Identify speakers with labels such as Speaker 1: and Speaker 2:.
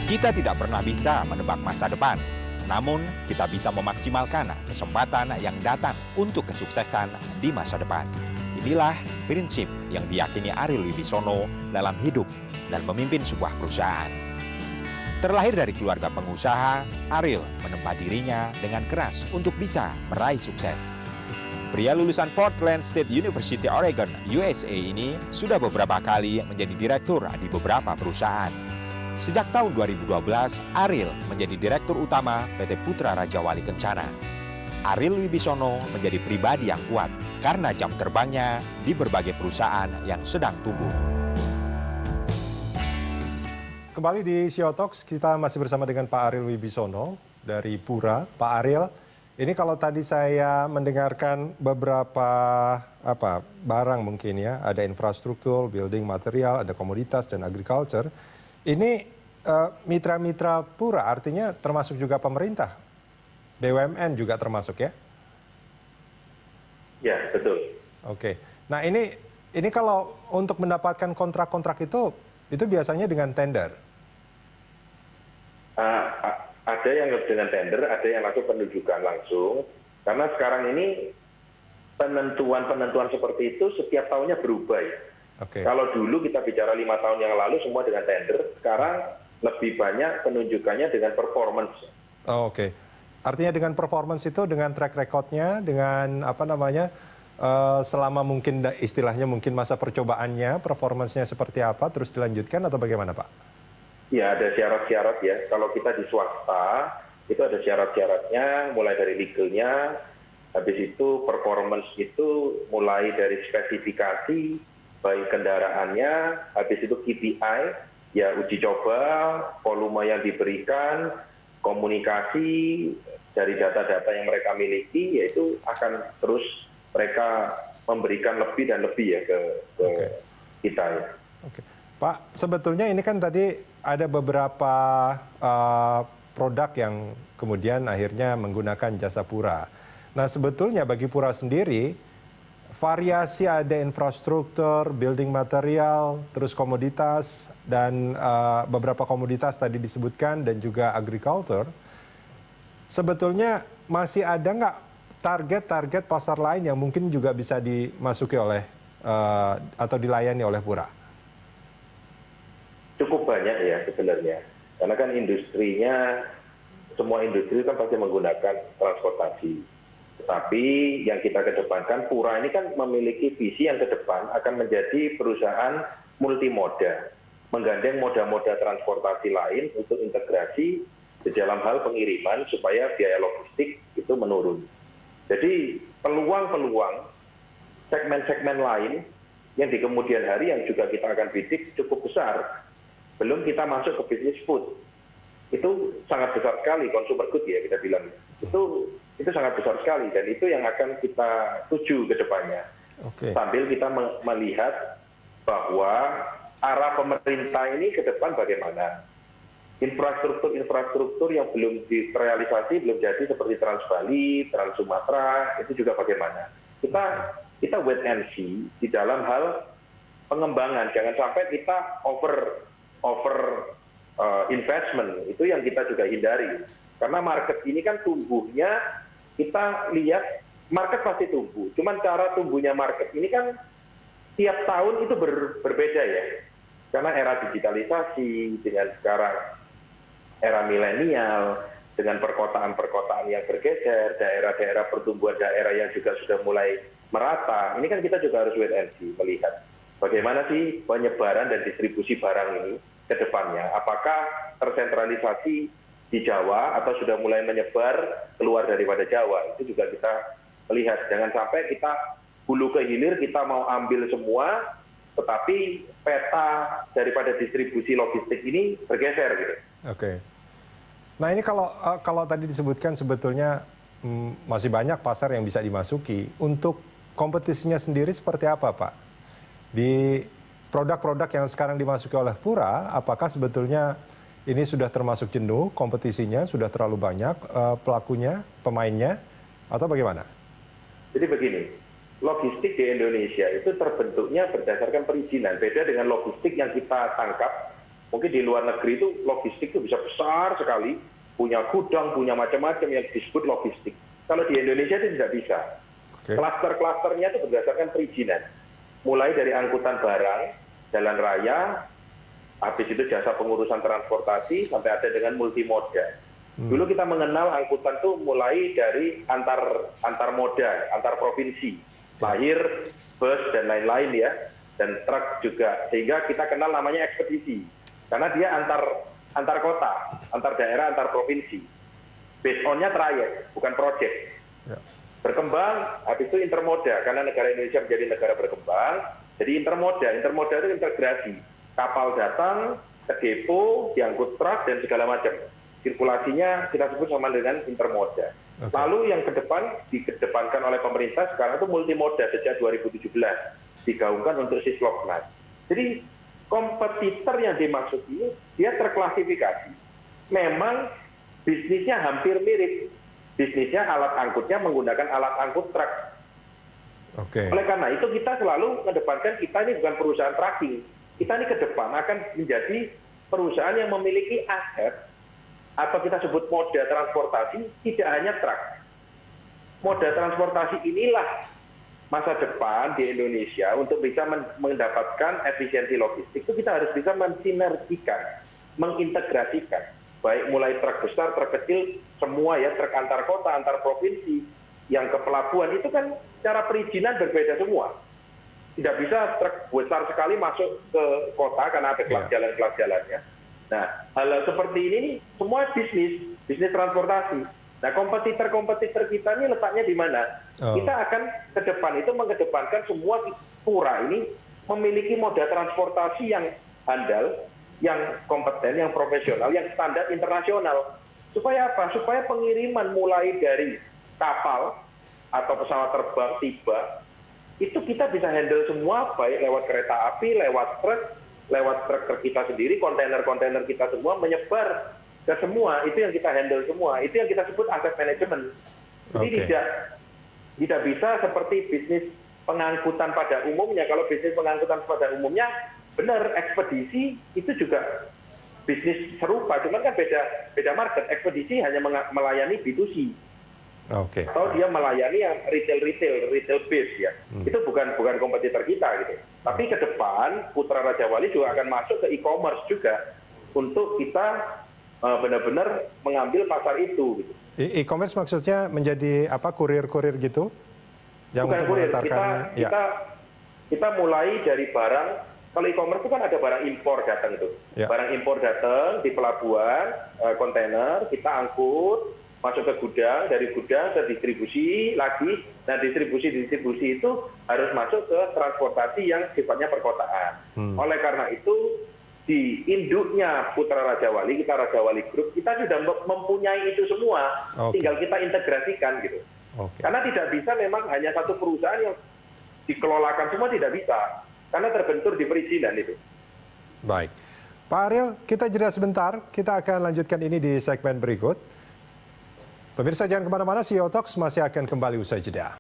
Speaker 1: Kita tidak pernah bisa menebak masa depan, namun kita bisa memaksimalkan kesempatan yang datang untuk kesuksesan di masa depan. Inilah prinsip yang diyakini Ariel Wibisono dalam hidup dan memimpin sebuah perusahaan. Terlahir dari keluarga pengusaha, Ariel menempa dirinya dengan keras untuk bisa meraih sukses. Pria lulusan Portland State University Oregon, USA ini sudah beberapa kali menjadi direktur di beberapa perusahaan. Sejak tahun 2012, Ariel menjadi direktur utama PT Putra Raja Wali Kencana. Ariel Wibisono menjadi pribadi yang kuat karena jam terbangnya di berbagai perusahaan yang sedang tumbuh.
Speaker 2: Kembali di Shio Talks, kita masih bersama dengan Pak Ariel Wibisono dari Pura. Pak Ariel, ini kalau tadi saya mendengarkan beberapa barang mungkin ya, ada infrastruktur, building material, ada komoditas dan agriculture. Ini mitra-mitra Pura artinya termasuk juga pemerintah, BUMN juga termasuk ya?
Speaker 3: Ya, betul.
Speaker 2: Oke. Nah ini kalau untuk mendapatkan kontrak-kontrak itu biasanya dengan tender.
Speaker 3: Ada yang dengan tender, ada yang langsung penunjukan langsung. Karena sekarang ini penentuan seperti itu setiap tahunnya berubah ya.
Speaker 2: Okay.
Speaker 3: Kalau dulu kita bicara 5 tahun yang lalu semua dengan tender, sekarang lebih banyak penunjukannya dengan performance.
Speaker 2: Oh, oke. Artinya dengan performance itu dengan track recordnya, dengan selama mungkin istilahnya mungkin masa percobaannya, performance-nya seperti apa, terus dilanjutkan atau bagaimana Pak?
Speaker 3: Ya ada syarat-syarat ya. Kalau kita di swasta itu ada syarat-syaratnya, mulai dari legalnya, habis itu performance itu mulai dari spesifikasi, baik kendaraannya, habis itu KPI, ya uji coba, volume yang diberikan, komunikasi dari data-data yang mereka miliki, yaitu akan terus mereka memberikan lebih dan lebih ya ke kita ya.
Speaker 2: Oke. Pak, sebetulnya ini kan tadi ada beberapa produk yang kemudian akhirnya menggunakan jasa Pura. Nah sebetulnya bagi Pura sendiri, variasi ada infrastruktur, building material, terus komoditas, dan beberapa komoditas tadi disebutkan, dan juga agriculture. Sebetulnya masih ada nggak target-target pasar lain yang mungkin juga bisa dimasuki oleh atau dilayani oleh Pura?
Speaker 3: Cukup banyak ya sebenarnya. Karena kan industrinya, semua industri kan pasti menggunakan transportasi. Tetapi yang kita kedepankan, Pura ini kan memiliki visi yang ke depan akan menjadi perusahaan multimoda, menggandeng moda-moda transportasi lain untuk integrasi di dalam hal pengiriman supaya biaya logistik itu menurun. Jadi peluang-peluang segmen-segmen lain yang di kemudian hari yang juga kita akan bidik cukup besar. Belum kita masuk ke bisnis food. Itu sangat besar sekali, consumer good ya kita bilang. Itu sangat besar sekali dan itu yang akan kita tuju ke depannya.
Speaker 2: Okay.
Speaker 3: Sambil kita melihat bahwa arah pemerintah ini ke depan bagaimana. Infrastruktur yang belum direalisasi, belum jadi seperti Trans Bali, Trans Sumatera, itu juga bagaimana. Kita wait and see di dalam hal pengembangan. Jangan sampai kita over investment, itu yang kita juga hindari. Karena market ini kan tumbuhnya, kita lihat market pasti tumbuh. Cuman cara tumbuhnya market ini kan tiap tahun itu berbeda ya. Karena era digitalisasi, dengan sekarang era milenial, dengan perkotaan-perkotaan yang bergeser, daerah-daerah pertumbuhan daerah yang juga sudah mulai merata. Ini kan kita juga harus wait and see, melihat bagaimana sih penyebaran dan distribusi barang ini ke depannya. Apakah tersentralisasi di Jawa atau sudah mulai menyebar keluar daripada Jawa? Itu juga kita melihat. Jangan sampai kita hulu ke hilir, kita mau ambil semua, tetapi peta daripada distribusi logistik ini bergeser gitu.
Speaker 2: Oke. Nah ini kalau tadi disebutkan sebetulnya masih banyak pasar yang bisa dimasuki. Untuk kompetisinya sendiri seperti apa Pak? Di produk-produk yang sekarang dimasuki oleh Pura, apakah sebetulnya ini sudah termasuk jenuh, kompetisinya sudah terlalu banyak, pelakunya, pemainnya, atau bagaimana?
Speaker 3: Jadi begini, logistik di Indonesia itu terbentuknya berdasarkan perizinan. Beda dengan logistik yang kita tangkap Mungkin di luar negeri itu logistik itu bisa besar sekali, punya gudang, punya macam-macam yang disebut logistik. Kalau di Indonesia itu tidak bisa. Klaster-klasternya itu berdasarkan perizinan. Mulai dari angkutan barang, jalan raya, habis itu jasa pengurusan transportasi, sampai ada dengan multimoda. Dulu kita mengenal angkutan itu mulai dari antar moda, antar provinsi, lahir, bus, dan lain-lain ya, dan truk juga. Sehingga kita kenal namanya ekspedisi, karena dia antar kota, antar daerah, antar provinsi. Based on-nya trayek, bukan project.
Speaker 2: Ya.
Speaker 3: Berkembang, habis itu intermoda, karena negara Indonesia menjadi negara berkembang, jadi intermoda itu integrasi. Kapal datang ke depo, diangkut truk, dan segala macam. Sirkulasinya kita sebut sama dengan intermoda. Lalu yang dikedepankan oleh pemerintah sekarang itu multimoda sejak 2017 digaungkan untuk Sisloknas. Jadi kompetitor yang dimaksud ini dia terklasifikasi. Memang bisnisnya hampir mirip. Bisnisnya alat angkutnya menggunakan alat angkut truk. Oleh karena itu kita selalu mengedepankan kita ini bukan perusahaan trucking. Kita ini ke depan akan menjadi perusahaan yang memiliki aset atau kita sebut moda transportasi, tidak hanya truk. Moda transportasi inilah masa depan di Indonesia. Untuk bisa mendapatkan efisiensi logistik itu kita harus bisa mensinergikan, mengintegrasikan, baik mulai truk besar, truk kecil, semua ya, truk antar kota, antar provinsi, yang ke pelabuhan itu kan cara perizinan berbeda semua. Tidak bisa truk besar sekali masuk ke kota karena ada kelas jalan-jalannya. Nah, hal seperti ini semua bisnis transportasi. Nah, kompetitor kita ini letaknya di mana? Kita akan ke depan itu mengedepankan semua pura ini memiliki moda transportasi yang handal, yang kompeten, yang profesional, yang standar internasional. Supaya apa? Supaya pengiriman mulai dari kapal atau pesawat terbang tiba, itu kita bisa handle semua, baik lewat kereta api, lewat truk kita sendiri, kontainer-kontainer kita semua menyebar ke semua. Itu yang kita handle semua. Itu yang kita sebut asset management. Jadi tidak bisa seperti bisnis pengangkutan pada umumnya. Kalau bisnis pengangkutan pada umumnya, benar, ekspedisi itu juga bisnis serupa. Cuman kan beda market. Ekspedisi hanya melayani B2C. Atau dia melayani yang retail base ya. Itu bukan kompetitor kita gitu. Tapi ke depan Putra Raja Wali juga akan masuk ke e-commerce juga untuk kita benar-benar mengambil pasar itu gitu.
Speaker 2: E-commerce maksudnya menjadi apa, kurir-kurir gitu? Yang
Speaker 3: bukan
Speaker 2: untuk
Speaker 3: kurir,
Speaker 2: mengantarkan
Speaker 3: kita mulai dari barang. Kalau e-commerce itu kan ada barang impor datang tuh. Barang impor datang di pelabuhan, kontainer, kita angkut, masuk ke gudang, dari gudang ke distribusi lagi. Nah, distribusi itu harus masuk ke transportasi yang sifatnya perkotaan. Oleh karena itu, di induknya Putra Raja Wali, kita Raja Wali Group, kita sudah mempunyai itu semua. Tinggal kita integrasikan gitu. Karena tidak bisa memang hanya satu perusahaan yang dikelolakan semua, tidak bisa. Karena terbentur di perizinan itu.
Speaker 2: Baik. Pak Ariel, kita jeda sebentar. Kita akan lanjutkan ini di segmen berikut. Pemirsa jangan kemana-mana, CEO Talks masih akan kembali usai jeda.